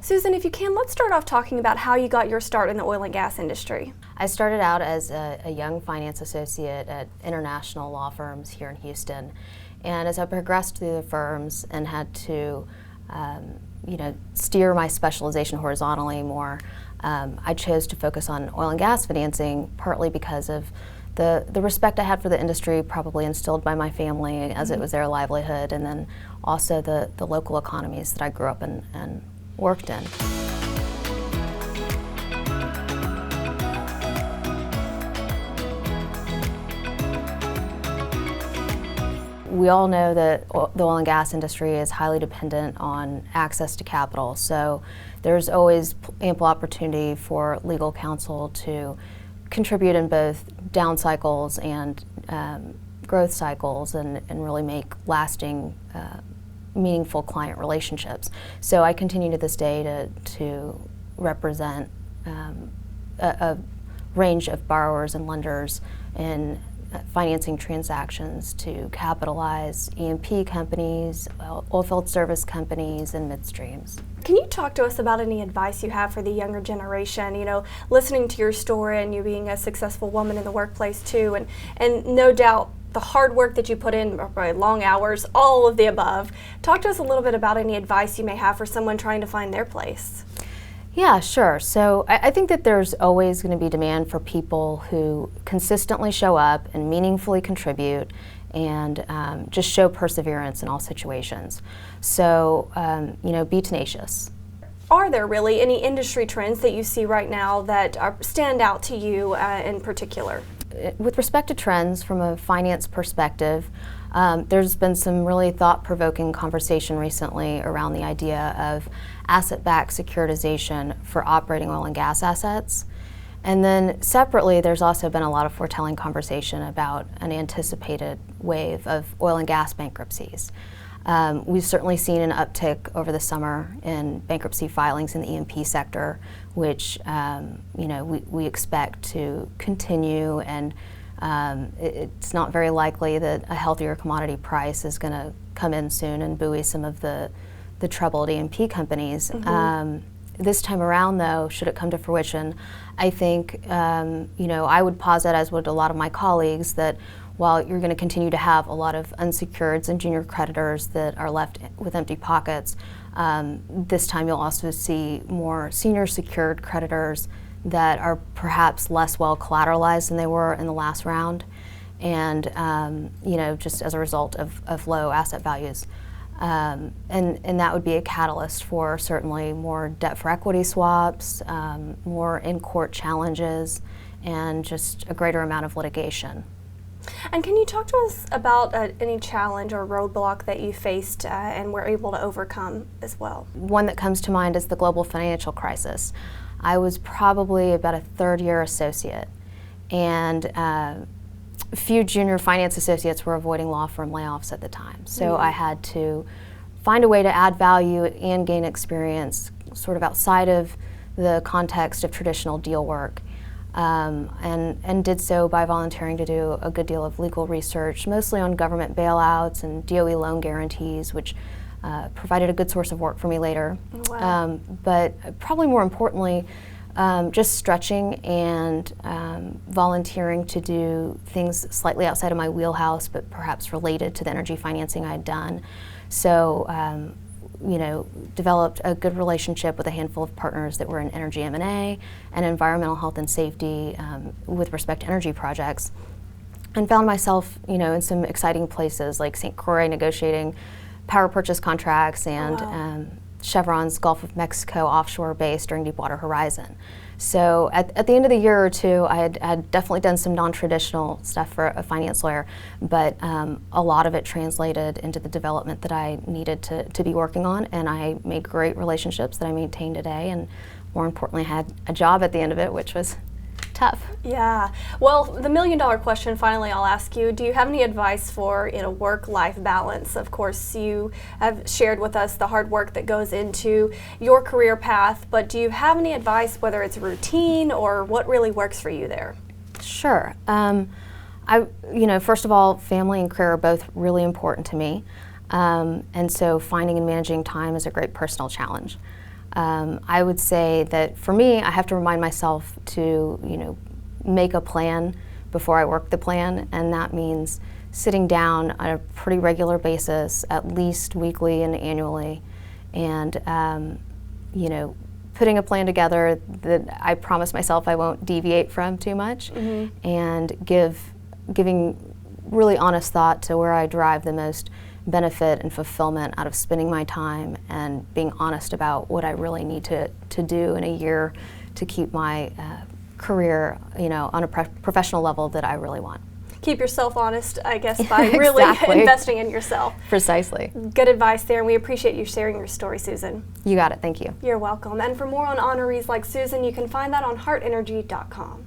Susan, if you can, let's start off talking about how you got your start in the oil and gas industry. I started out as a young finance associate at international law firms here in Houston. And as I progressed through the firms and had to steer my specialization horizontally more, I chose to focus on oil and gas financing, partly because of the respect I had for the industry, probably instilled by my family as it was their livelihood, and then also the local economies that I grew up and worked in. We all know that the oil and gas industry is highly dependent on access to capital, so there's always ample opportunity for legal counsel to contribute in both down cycles and growth cycles and really make lasting, meaningful client relationships. So I continue to this day to represent a range of borrowers and lenders in financing transactions to capitalize E&P companies, oilfield service companies, and midstreams. Can you talk to us about any advice you have for the younger generation? You know, listening to your story and you being a successful woman in the workplace too, and no doubt the hard work that you put in, probably long hours, all of the above. Talk to us a little bit about any advice you may have for someone trying to find their place. Yeah, sure. So I think that there's always going to be demand for people who consistently show up and meaningfully contribute and just show perseverance in all situations. So, be tenacious. Are there really any industry trends that you see right now that stand out to you in particular? With respect to trends from a finance perspective, there's been some really thought-provoking conversation recently around the idea of asset-backed securitization for operating oil and gas assets. And then separately, there's also been a lot of foretelling conversation about an anticipated wave of oil and gas bankruptcies. We've certainly seen an uptick over the summer in bankruptcy filings in the E&P sector, which we expect to continue, and it's not very likely that a healthier commodity price is going to come in soon and buoy some of the troubled E&P companies. This time around, though, should it come to fruition, I think I would posit, as would a lot of my colleagues, that while you're going to continue to have a lot of unsecureds and junior creditors that are left with empty pockets, this time you'll also see more senior secured creditors that are perhaps less well collateralized than they were in the last round, and just as a result of low asset values. And that would be a catalyst for certainly more debt for equity swaps, more in-court challenges, and just a greater amount of litigation. And can you talk to us about any challenge or roadblock that you faced and were able to overcome as well? One that comes to mind is the global financial crisis. I was probably about a third-year associate, and few junior finance associates were avoiding law firm layoffs at the time. So I had to find a way to add value and gain experience sort of outside of the context of traditional deal work. And did so by volunteering to do a good deal of legal research, mostly on government bailouts and DOE loan guarantees, which provided a good source of work for me later. Wow. But probably more importantly, just stretching and volunteering to do things slightly outside of my wheelhouse, but perhaps related to the energy financing I had done. So, developed a good relationship with a handful of partners that were in energy M&A and environmental health and safety with respect to energy projects, and found myself, in some exciting places like St. Croix negotiating power purchase contracts and Chevron's Gulf of Mexico offshore base during Deepwater Horizon. So at the end of the year or two, I had definitely done some non-traditional stuff for a finance lawyer, but a lot of it translated into the development that I needed to be working on, and I made great relationships that I maintain today, and more importantly, had a job at the end of it, which was tough. Yeah. Well, the million-dollar question finally I'll ask you, do you have any advice for work-life balance? Of course, you have shared with us the hard work that goes into your career path, but do you have any advice, whether it's routine or what really works for you there? Sure. First of all, family and career are both really important to me, and so finding and managing time is a great personal challenge. I would say that for me, I have to remind myself to, make a plan before I work the plan, and that means sitting down on a pretty regular basis, at least weekly and annually, and putting a plan together that I promise myself I won't deviate from too much, and giving really honest thought to where I derive the most benefit and fulfillment out of spending my time, and being honest about what I really need to do in a year to keep my career, on a professional level that I really want. Keep yourself honest, I guess, by really investing in yourself. Precisely. Good advice there, and we appreciate you sharing your story, Susan. You got it. Thank you. You're welcome. And for more on honorees like Susan, you can find that on heartenergy.com.